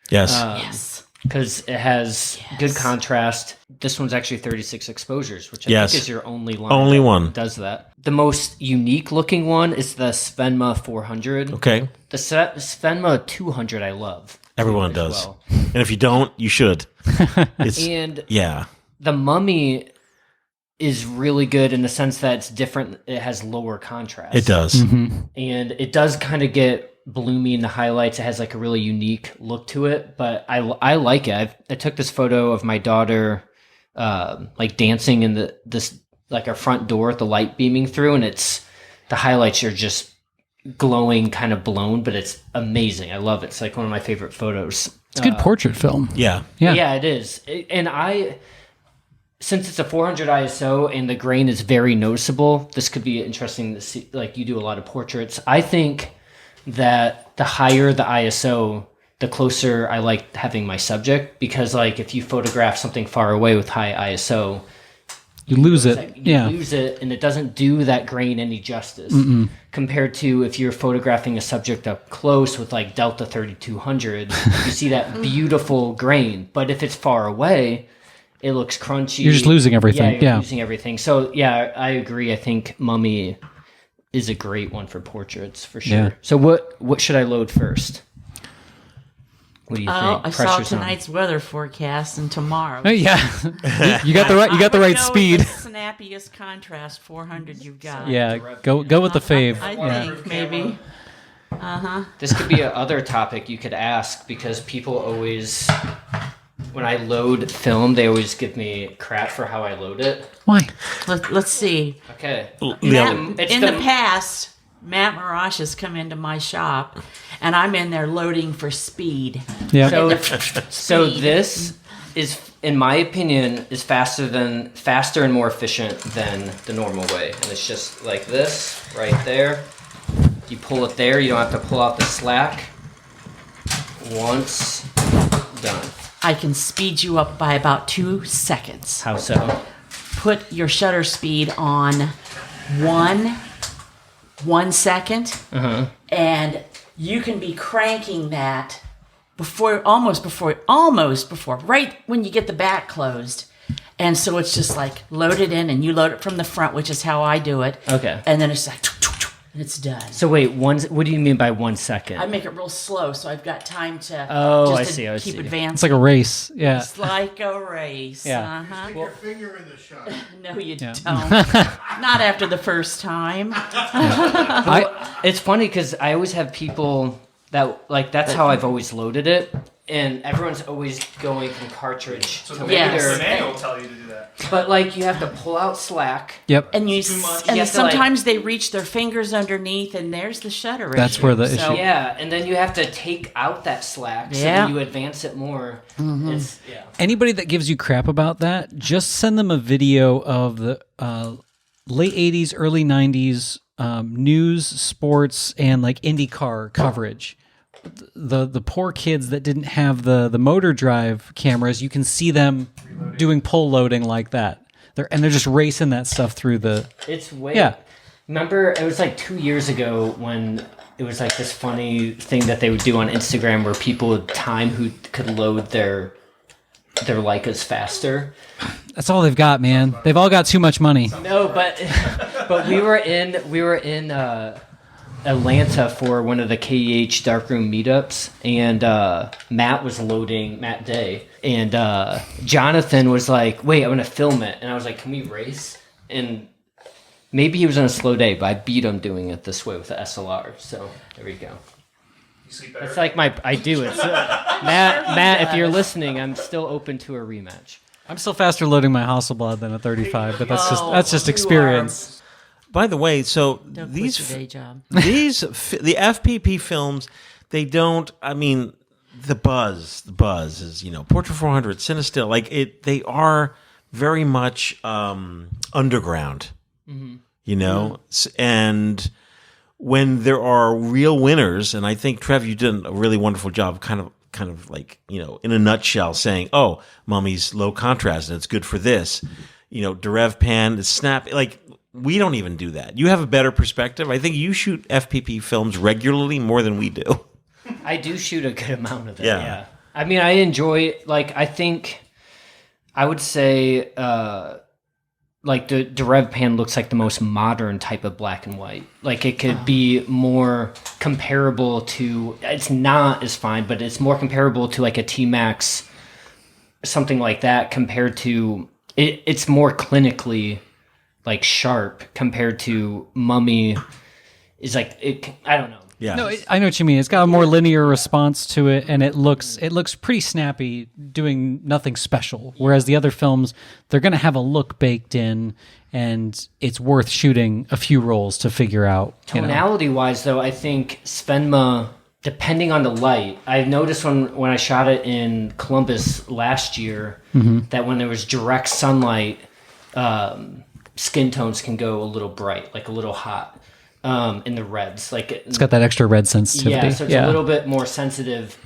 Yes. Yes. Because it has good contrast. This one's actually 36 exposures, which I Yes. think is your only line. Only that one. does that. The most unique looking one is the Svenma 400. Okay. The Svenma 200 I love. Everyone as does. well. And if you don't, you should. It's, And yeah. the Mummy is really good in the sense that it's different. It has lower contrast. It does. Mm-hmm. And it does kind of get bloomy in the highlights. It has like a really unique look to it, but I like it. I took this photo of my daughter like dancing in this like our front door with the light beaming through, and the highlights are just glowing, kind of blown, but it's amazing. I love it. It's like one of my favorite photos. It's a good portrait film. Yeah. Yeah. It is. Since it's a 400 ISO and the grain is very noticeable, this could be interesting to see. Like, you do a lot of portraits. I think that the higher the ISO, the closer I like having my subject, because like if you photograph something far away with high ISO, You lose it. you Yeah. lose it, and it doesn't do that grain any justice compared to if you're photographing a subject up close with like Delta 3200. You see that beautiful grain, but if it's far away, it looks crunchy. You're just losing everything. You're Yeah. losing everything. So yeah, I agree. I think Mummy is a great one for portraits for sure. Yeah. So what should I load first? What do you Oh, think? I saw Pressure's on. tonight's weather forecast and tomorrow. Oh, yeah. you got the right Go speed. With the snappiest contrast 400 you've got. Yeah. Go with the fave. I Yeah. think maybe. This could be another topic you could ask, because people always, when I load film, they always give me crap for how I load it. Why? Let's see. Okay. Matt, in the past, Matt Marash has come into my shop, and I'm in there loading for speed. Yeah. So this is, in my opinion, is faster and more efficient than the normal way. And it's just like this right there. You pull it there. You don't have to pull out the slack. Once, done. I can speed you up by about 2 seconds. How so? Put your shutter speed on 1, 1 second, and you can be cranking that almost before, right when you get the back closed. And so it's just like loaded in, and you load it from the front, which is how I do it. Okay. And then it's like, and it's done. So wait, what do you mean by 1 second? I make it real slow, so I've got time to I keep see. advancing. It's like a race. Yeah. It's like a race. Yeah. Stick your finger in the shot. No, you don't. Not after the first time. It's funny because I always have people that that's how I've always loaded it, and everyone's always going from cartridge to later. The manual will tell you to do that. But you have to pull out slack. Yep. And You have to, sometimes they reach their fingers underneath, and there's the shutter. That's where the issue. Yeah, and then you have to take out that slack so that you advance it more. It's, Anybody that gives you crap about that, just send them a video of the late 80s, early 90s news, sports, and IndyCar coverage. The poor kids that didn't have the motor drive cameras, you can see them doing pull loading like that. They're just racing that stuff through the. It's way. Yeah. Remember, it was 2 years ago when it was this funny thing that they would do on Instagram where people would time who could load their Leicas faster. That's all they've got, man. They've all got too much money. No, but we were in Atlanta for one of the KEH Darkroom meetups, and Matt Day, and Jonathan was like, "Wait, I'm gonna film it," and I was like, "Can we race?" And maybe he was on a slow day, but I beat him doing it this way with the SLR. So there we go. It's I do it. So, Matt, if you're listening, I'm still open to a rematch. I'm still faster loading my Hasselblad than a 35, but that's just experience. By the way, so Don't these quit your day job. the FPP films, they don't. I mean, the buzz is Portra 400, Cinestill, they are very much underground, and when there are real winners, and I think Trev, you did a really wonderful job, kind of in a nutshell, saying, "Oh, Mummy's low contrast and it's good for this." Derev Pan is snappy. We don't even do that. You have a better perspective. I think you shoot FPP films regularly more than we do. I do shoot a good amount of it. Yeah. I mean, I enjoy. I think I would say the Derev Pan looks like the most modern type of black and white. It could be more comparable to. It's not as fine, but it's more comparable to a T-Max, something like that. Compared to it's more clinically sharp compared to Mummy. Is I don't know. Yeah. No, I know what you mean. It's got a more linear response to it, and it looks pretty snappy, doing nothing special. Whereas the other films, they're going to have a look baked in, and it's worth shooting a few rolls to figure out. Tonality-wise, though, I think Svenma, depending on the light, I noticed when I shot it in Columbus last year that when there was direct sunlight, skin tones can go a little bright, a little hot. In the reds, it's got that extra red sensitivity. Yeah, so it's a little bit more sensitive.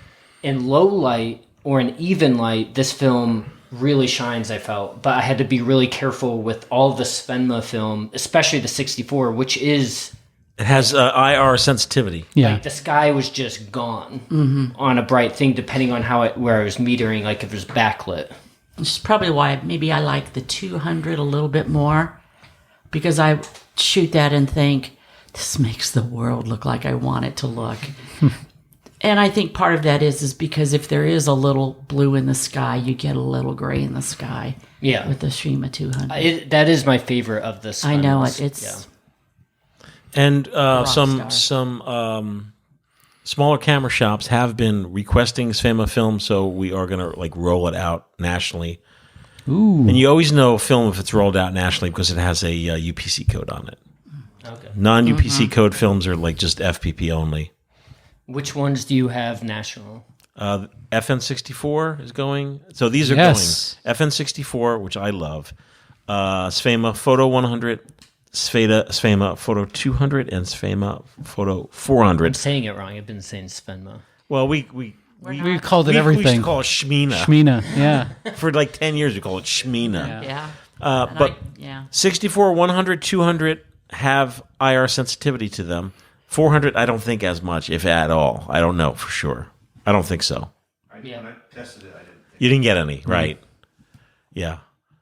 In low light or in even light, this film really shines, I felt. But I had to be really careful with all the Svenma film, especially the 64, which is... It has IR sensitivity. Yeah. The sky was just gone on a bright thing, depending on where I was metering, if it was backlit. Which is probably why maybe I like the 200 a little bit more, because I shoot that and think, this makes the world look like I want it to look. And I think part of that is because if there is a little blue in the sky, you get a little gray in the sky. Yeah. With the Shima 200. That is my favorite of this. I know it. It's... Yeah. And some smaller camera shops have been requesting Svenma film, so we are going to roll it out nationally. Ooh. And you always know film if it's rolled out nationally because it has a UPC code on it. Okay. Non-UPC code films are just FPP only. Which ones do you have national? FN64 is going. So these are going. FN64, which I love. Svenma Photo 100, Svenma Photo 200, and Svenma Photo 400. I'm saying it wrong. I've been saying Svenma. Well, we've called it everything. We used to call it Shmina. Shmina, yeah. For 10 years, we call it Shmina. Yeah. But 64, 100, 200, have IR sensitivity to them. 400, I don't think as much, if at all. I don't know for sure. I don't think so. Yeah. When I tested it, I didn't. You didn't get any, right? Yeah.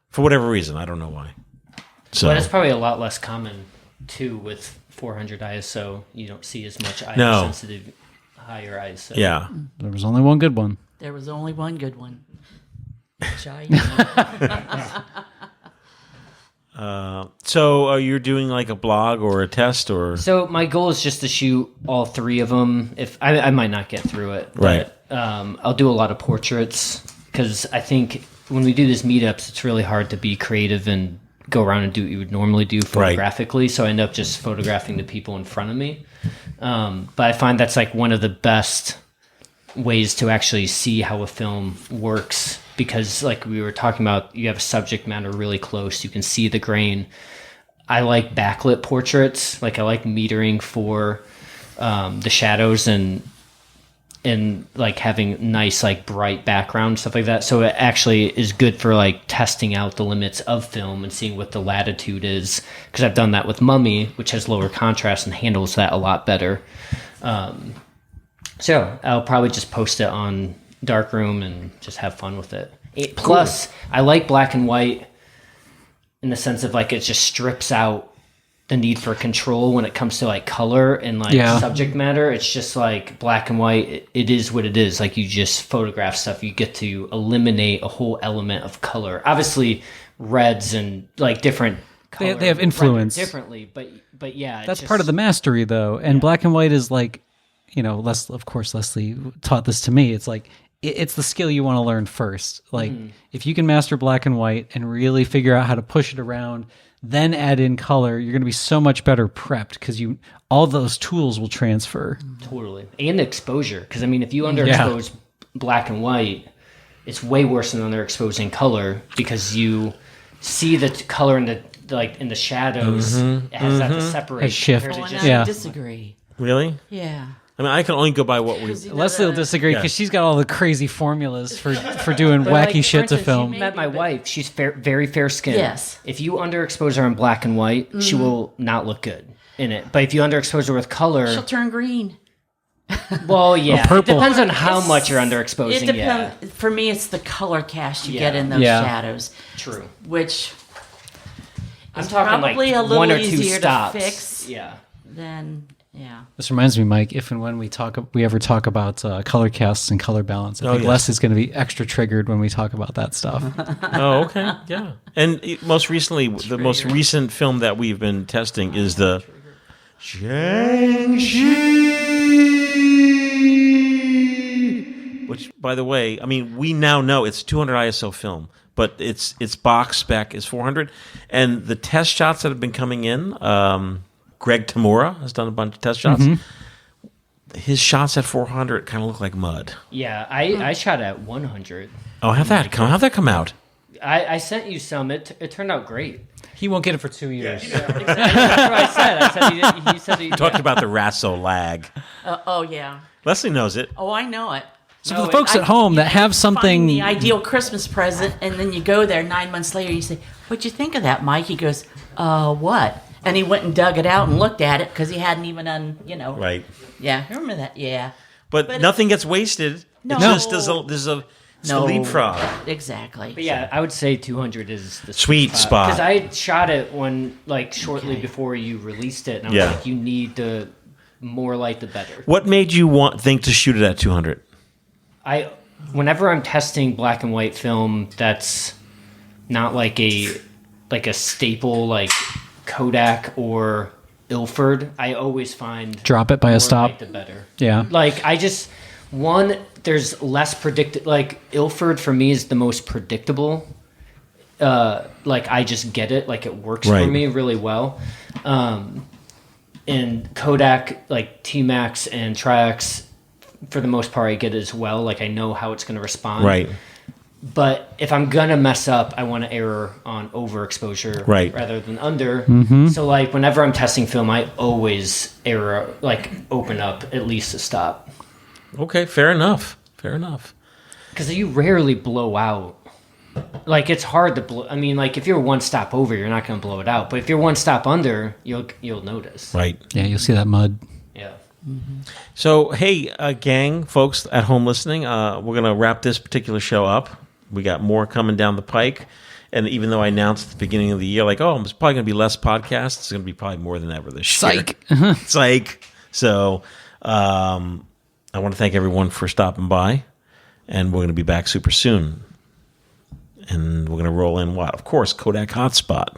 For whatever reason, I don't know why. So But it's probably a lot less common too with 400 ISO. You don't see as much IR No. sensitive higher ISO. yeah. There was only one good one. There was only one good one. So you're doing like a blog or a test or So my goal is just to shoot all three of them. If I might not get through it, Right. But, I'll do a lot of portraits because I think when we do these meetups, it's really hard to be creative and go around and do what you would normally do photographically. So I end up just photographing the people in front of me. But I find that's like one of the best ways to actually see how a film works, because like we were talking about, you have subject matter really close, you can see the grain. I like backlit portraits, like I like metering for the shadows and like having nice like bright background, stuff like that. So it actually is good for like testing out the limits of film and seeing what the latitude is, because I've done that with Mummy, which has lower contrast and handles that a lot better. So I'll probably just post it on Darkroom and just have fun with it. Plus, I like black and white in the sense of like it just strips out the need for control when it comes to like color and like subject matter. It's just like black and white. It is what it is. Like you just photograph stuff. You get to eliminate a whole element of color. Obviously, reds and like different. Color They have influence differently, but yeah, that's part of the mastery though. And black and white is like, of course, Leslie taught this to me. It's like, it's the skill you want to learn first. Like if you can master black and white and really figure out how to push it around, then add in color, you're going to be so much better prepped because all those tools will transfer. Totally. And exposure. Because I mean, if you underexpose black and white, it's way worse than underexposing color, because you see the color in the shadows. It has that to separate. A shift. I disagree. Really? Yeah. I mean, I can only go by what we. Leslie will disagree because she's got all the crazy formulas for doing wacky shit to film. You met my wife. She's very fair skinned. Yes. If you underexpose her in black and white, she will not look good in it. But if you underexpose her with color, She'll turn green. Well, yeah. purple. It depends on how much you're underexposing. It depends. For me, it's the color cast you get in those Yeah. shadows. True. Which I'm is talking probably like a little one or two easier stops. to fix. Yeah. Then, yeah. This reminds me, Mike, if and when we ever talk about color casts and color balance, I think yes. Les is going to be extra triggered when we talk about that stuff. Oh, okay, yeah. And most recently, the most recent film that we've been testing is the Shang-Chi, which, by the way, I mean, we now know it's 200 ISO film, but its box spec is 400, and the test shots that have been coming in. Greg Tamura has done a bunch of test shots. His shots at 400 kind of look like mud. Yeah, I shot at 100. Oh, how'd that come out? I sent you some. It turned out great. He won't get it for 2 years. That's what I said. He said he Talked about the Rasso lag. Oh, yeah. Leslie knows it. Oh, I know it. So for the folks at home that have something... Find the ideal Christmas present, and then you go there 9 months later, you say, "What'd you think of that, Mike?" He goes, what? And he went and dug it out and looked at it because he hadn't even Right. Yeah, I remember that. Yeah. But nothing gets wasted. No. It just there's a leapfrog. Exactly. But yeah, I would say 200 is the Sweet spot. Because I shot it when shortly before you released it, and I was like, you need the more light the better. What made you think to shoot it at 200? Whenever I'm testing black and white film, that's not like a staple like Kodak or Ilford. I always find drop it by a more stop. light the better. Yeah. Like there's less predicted. Like Ilford for me is the most predictable. Like I just get it. Like it works for me really well. And Kodak, like T-Max and Tri-X, for the most part, I get it as well. Like I know how it's going to respond. Right. But if I'm gonna mess up, I want to err on overexposure rather than under. So like whenever I'm testing film, I always open up at least a stop. Okay, fair enough. Because you rarely blow out like it's hard to blow. I mean, like if you're one stop over, you're not going to blow it out. But if you're one stop under, you'll notice. Right. Yeah, you'll see that mud. Yeah. So, hey, gang, folks at home listening, we're going to wrap this particular show up. We got more coming down the pike. And even though I announced at the beginning of the year, like, oh, there's probably going to be less podcasts, it's going to be probably more than ever this year. Psych. Psych. So, I want to thank everyone for stopping by. And we're going to be back super soon. And we're going to roll in what? Of course, Kodak Hotspot.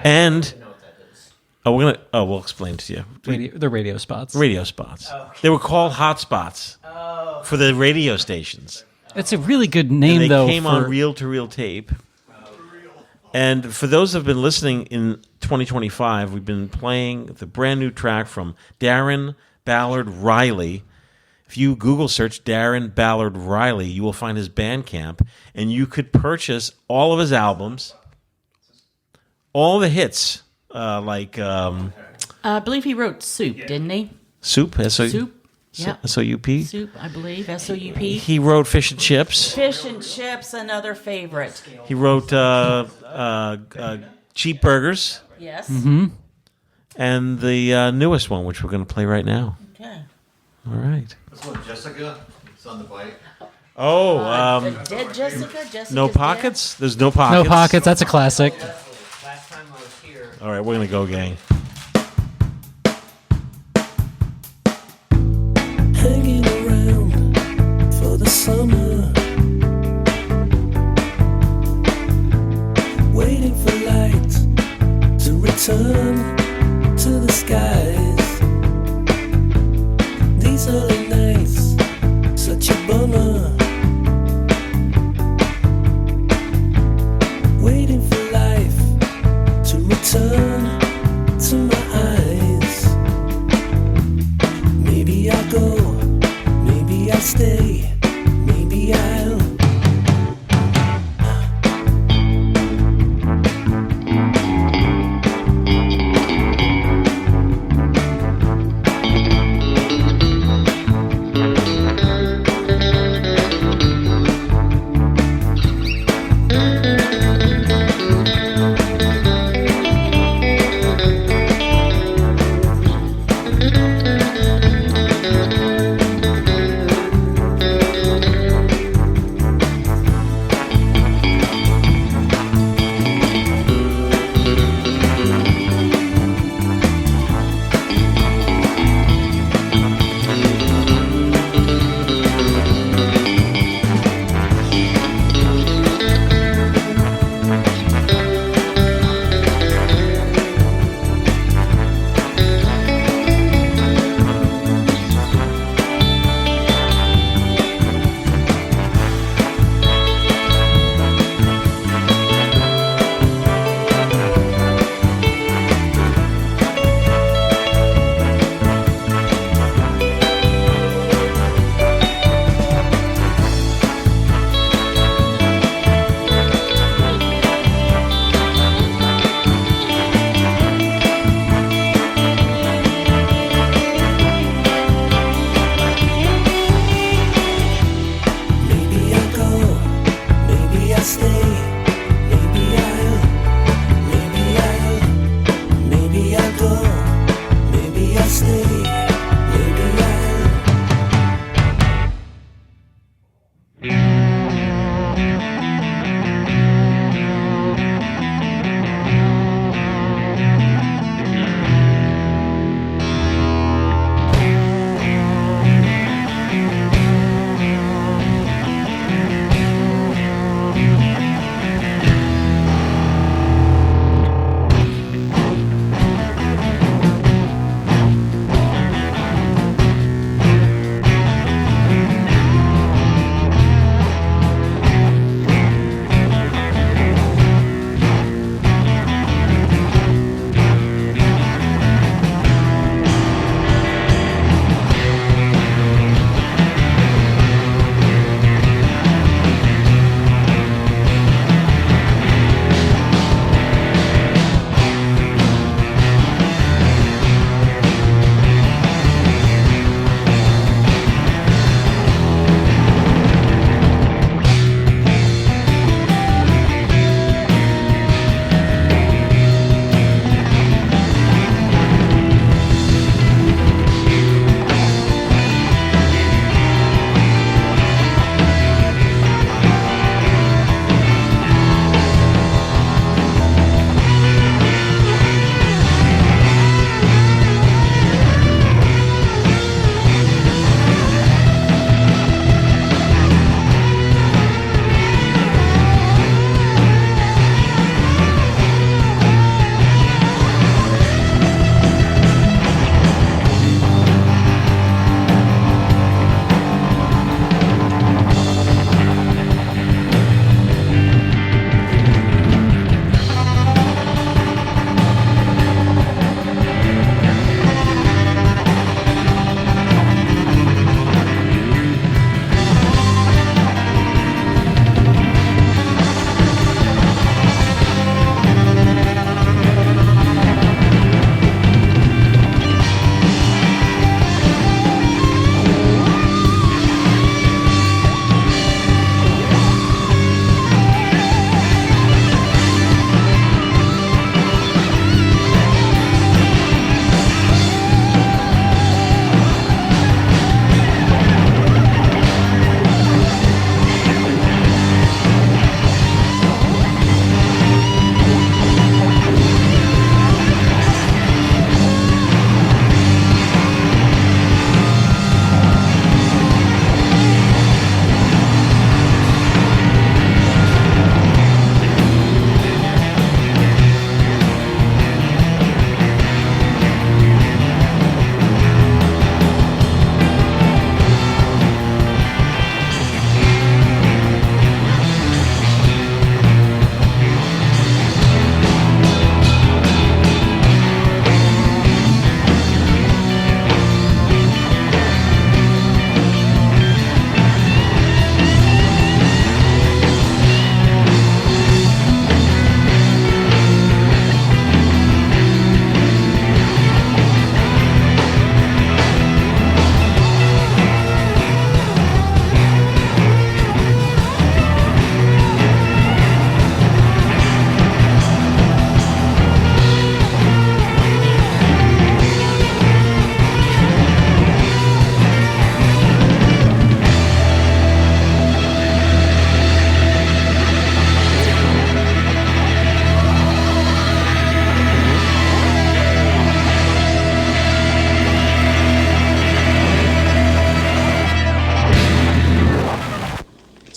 And we'll explain to you. The radio spots. Radio spots. Oh, okay. They were called hotspots for the radio stations. It's a really good name, and they though. They came on reel-to-reel tape. And for those who have been listening in 2025, we've been playing the brand new track from Darren Ballard Riley. If you Google search Darren Ballard Riley, you will find his Bandcamp, and you could purchase all of his albums, all the hits, I believe he wrote Soup, didn't he? Soup? Soup? Yeah. S-O-U-P? Soup, I believe. S-O-U-P. He wrote Fish and Chips. Fish and Chips, another favorite. He wrote Cheap Burgers. Yes. Mm-hmm. And the newest one, which we're going to play right now. Okay. All right. This one, Jessica. It's on the bike. Oh, Dead Jessica? Jessica's No Pockets? There's No Pockets. No Pockets. That's a classic. Last time I was here. All right, we're going to go, gang. Hanging around for the summer, waiting for light to return to the skies. These early nights, such a bummer. Waiting for life to return to my eyes. Maybe I'll go, maybe I'll stay, maybe I'll.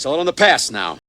It's all in the past now.